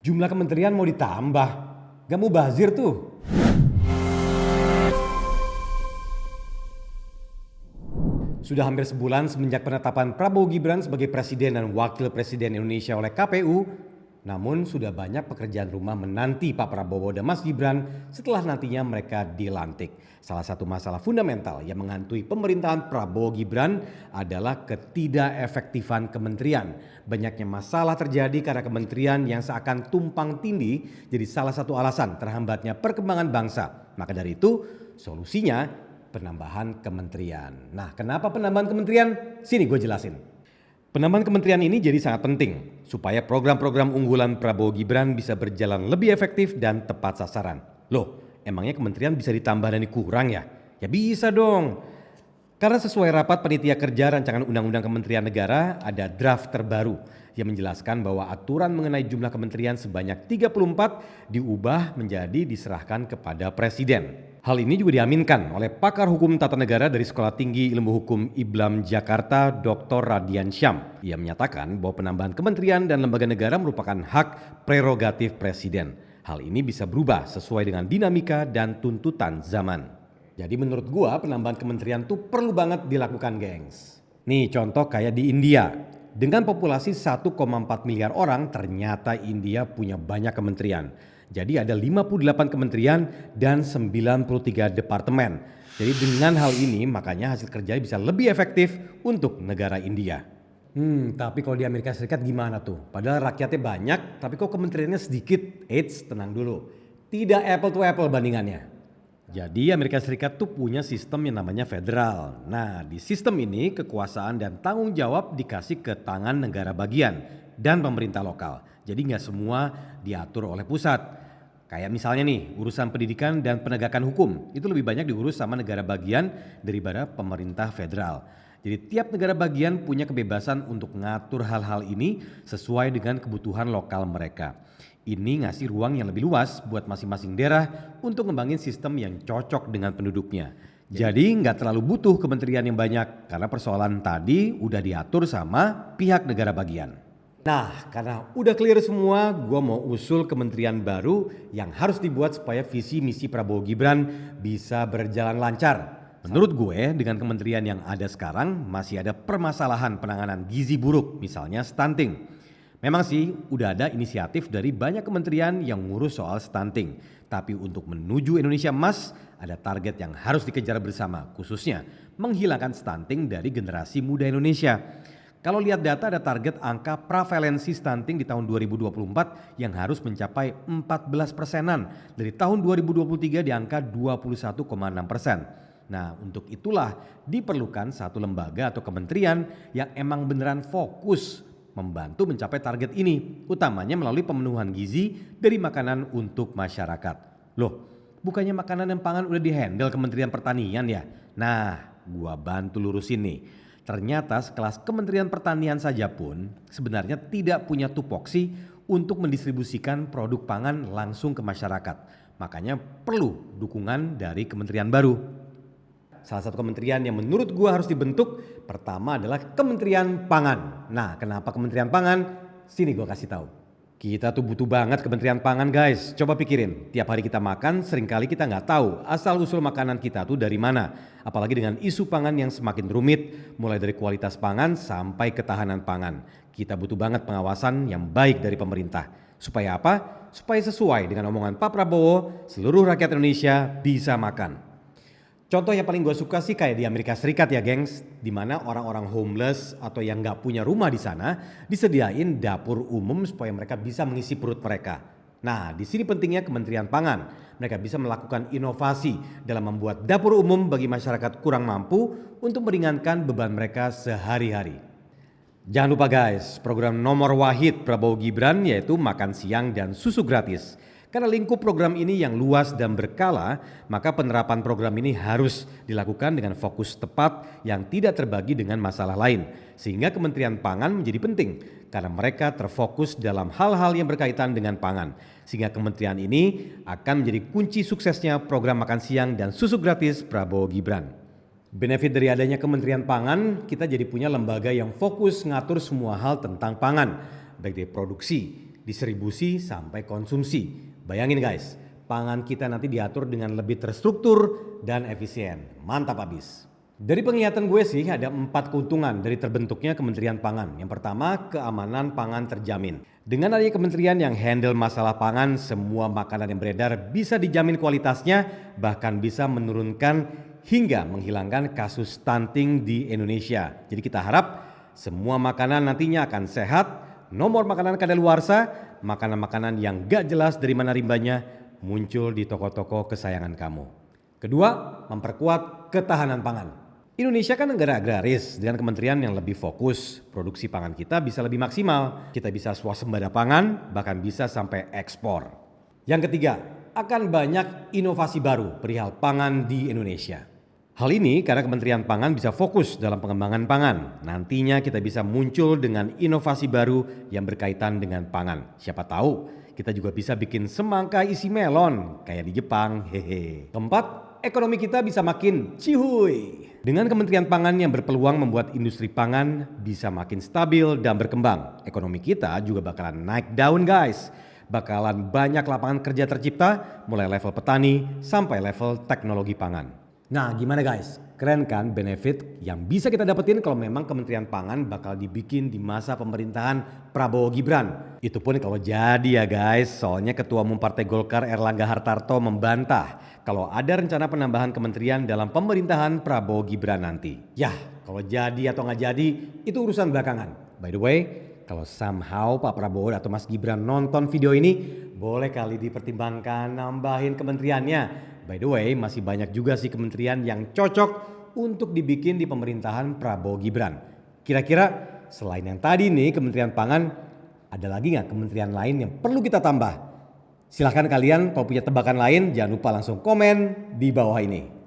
Jumlah kementerian mau ditambah. Gak mau bazir tuh. Sudah hampir sebulan semenjak penetapan Prabowo Gibran sebagai Presiden dan Wakil Presiden Indonesia oleh KPU, namun sudah banyak pekerjaan rumah menanti Pak Prabowo dan Mas Gibran setelah nantinya mereka dilantik. Salah satu masalah fundamental yang menghantui pemerintahan Prabowo Gibran adalah ketidakefektifan kementerian. Banyaknya masalah terjadi karena kementerian yang seakan tumpang tindih jadi salah satu alasan terhambatnya perkembangan bangsa. Maka dari itu solusinya penambahan kementerian. Nah, kenapa penambahan kementerian? Sini gue jelasin. Penambahan kementerian ini jadi sangat penting supaya program-program unggulan Prabowo Gibran bisa berjalan lebih efektif dan tepat sasaran. Loh, emangnya kementerian bisa ditambah dan dikurang ya? Ya bisa dong. Karena sesuai rapat panitia kerja rancangan undang-undang Kementerian Negara ada draft terbaru yang menjelaskan bahwa aturan mengenai jumlah kementerian sebanyak 34 diubah menjadi diserahkan kepada Presiden. Hal ini juga diaminkan oleh pakar hukum tata negara dari Sekolah Tinggi Ilmu Hukum IBLAM Jakarta, Dr. Radian Syam. Ia menyatakan bahwa penambahan kementerian dan lembaga negara merupakan hak prerogatif Presiden. Hal ini bisa berubah sesuai dengan dinamika dan tuntutan zaman. Jadi menurut gua penambahan kementerian tuh perlu banget dilakukan, gengs. Nih contoh kayak di India. Dengan populasi 1,4 miliar orang, ternyata India punya banyak kementerian. Jadi ada 58 kementerian dan 93 departemen. Jadi dengan hal ini makanya hasil kerja bisa lebih efektif untuk negara India. Tapi kalau di Amerika Serikat gimana tuh? Padahal rakyatnya banyak, tapi kok kementeriannya sedikit? Eits, tenang dulu. Tidak apple to apple bandingannya. Jadi Amerika Serikat tuh punya sistem yang namanya federal. Nah, di sistem ini kekuasaan dan tanggung jawab dikasih ke tangan negara bagian dan pemerintah lokal. Jadi nggak semua diatur oleh pusat. Kayak misalnya nih, urusan pendidikan dan penegakan hukum itu lebih banyak diurus sama negara bagian daripada pemerintah federal. Jadi tiap negara bagian punya kebebasan untuk ngatur hal-hal ini sesuai dengan kebutuhan lokal mereka. Ini ngasih ruang yang lebih luas buat masing-masing daerah untuk ngembangin sistem yang cocok dengan penduduknya. Jadi nggak terlalu butuh kementerian yang banyak karena persoalan tadi udah diatur sama pihak negara bagian. Nah, karena udah clear semua, gue mau usul kementerian baru yang harus dibuat supaya visi misi Prabowo Gibran bisa berjalan lancar. Menurut gue, dengan kementerian yang ada sekarang masih ada permasalahan penanganan gizi buruk, misalnya stunting. Memang sih udah ada inisiatif dari banyak kementerian yang ngurus soal stunting. Tapi untuk menuju Indonesia Emas, ada target yang harus dikejar bersama, khususnya menghilangkan stunting dari generasi muda Indonesia. Kalau lihat data ada target angka prevalensi stunting di tahun 2024 yang harus mencapai 14%-an. Dari tahun 2023 di angka 21,6%. Nah, untuk itulah diperlukan satu lembaga atau kementerian yang emang beneran fokus membantu mencapai target ini, utamanya melalui pemenuhan gizi dari makanan untuk masyarakat. Loh, bukannya makanan dan pangan udah dihandle Kementerian Pertanian ya? Nah, gua bantu lurusin nih. Ternyata sekelas Kementerian Pertanian saja pun sebenarnya tidak punya tupoksi untuk mendistribusikan produk pangan langsung ke masyarakat. Makanya perlu dukungan dari kementerian baru. Salah satu kementerian yang menurut gua harus dibentuk pertama adalah Kementerian Pangan. Nah, kenapa Kementerian Pangan? Sini gua kasih tahu. Kita tuh butuh banget Kementerian Pangan, guys. Coba pikirin, tiap hari kita makan seringkali kita nggak tahu asal-usul makanan kita tuh dari mana. Apalagi dengan isu pangan yang semakin rumit, mulai dari kualitas pangan sampai ketahanan pangan. Kita butuh banget pengawasan yang baik dari pemerintah. Supaya apa? Supaya sesuai dengan omongan Pak Prabowo, seluruh rakyat Indonesia bisa makan. Contoh yang paling gue suka sih kayak di Amerika Serikat ya, gengs, di mana orang-orang homeless atau yang nggak punya rumah di sana disediain dapur umum supaya mereka bisa mengisi perut mereka. Nah, di sini pentingnya Kementerian Pangan. Mereka bisa melakukan inovasi dalam membuat dapur umum bagi masyarakat kurang mampu untuk meringankan beban mereka sehari-hari. Jangan lupa guys, program nomor wahid Prabowo Gibran yaitu makan siang dan susu gratis. Karena lingkup program ini yang luas dan berkala, maka penerapan program ini harus dilakukan dengan fokus tepat yang tidak terbagi dengan masalah lain. Sehingga Kementerian Pangan menjadi penting karena mereka terfokus dalam hal-hal yang berkaitan dengan pangan. Sehingga kementerian ini akan menjadi kunci suksesnya program makan siang dan susu gratis Prabowo Gibran. Benefit dari adanya Kementerian Pangan, kita jadi punya lembaga yang fokus ngatur semua hal tentang pangan, baik dari produksi, distribusi sampai konsumsi. Bayangin guys, pangan kita nanti diatur dengan lebih terstruktur dan efisien. Mantap abis. Dari penglihatan gue sih ada 4 keuntungan dari terbentuknya Kementerian Pangan. Yang pertama, keamanan pangan terjamin. Dengan adanya kementerian yang handle masalah pangan, semua makanan yang beredar bisa dijamin kualitasnya, bahkan bisa menurunkan hingga menghilangkan kasus stunting di Indonesia. Jadi kita harap semua makanan nantinya akan sehat, nomor makanan kadaluarsa, makanan-makanan yang gak jelas dari mana rimbanya muncul di toko-toko kesayangan kamu. Kedua, memperkuat ketahanan pangan. Indonesia kan negara agraris dengan kementerian yang lebih fokus. Produksi pangan kita bisa lebih maksimal. Kita bisa swasembada pangan, bahkan bisa sampai ekspor. Yang ketiga, akan banyak inovasi baru perihal pangan di Indonesia. Hal ini karena Kementerian Pangan bisa fokus dalam pengembangan pangan. Nantinya kita bisa muncul dengan inovasi baru yang berkaitan dengan pangan. Siapa tahu kita juga bisa bikin semangka isi melon kayak di Jepang. Hehe. Keempat, ekonomi kita bisa makin cihuy. Dengan Kementerian Pangan yang berpeluang membuat industri pangan bisa makin stabil dan berkembang. Ekonomi kita juga bakalan naik daun guys. Bakalan banyak lapangan kerja tercipta mulai level petani sampai level teknologi pangan. Nah gimana guys? Keren kan benefit yang bisa kita dapetin kalau memang Kementerian Pangan bakal dibikin di masa pemerintahan Prabowo Gibran. Itu pun kalau jadi ya guys, soalnya Ketua Umum Partai Golkar Erlangga Hartarto membantah kalau ada rencana penambahan kementerian dalam pemerintahan Prabowo Gibran nanti. Yah, kalau jadi atau nggak jadi itu urusan belakangan. By the way, kalau somehow Pak Prabowo atau Mas Gibran nonton video ini, boleh kali dipertimbangkan nambahin kementeriannya. By the way, masih banyak juga sih kementerian yang cocok untuk dibikin di pemerintahan Prabowo Gibran. Kira-kira selain yang tadi nih Kementerian Pangan, ada lagi nggak kementerian lain yang perlu kita tambah? Silahkan kalian kalau punya tebakan lain jangan lupa langsung komen di bawah ini.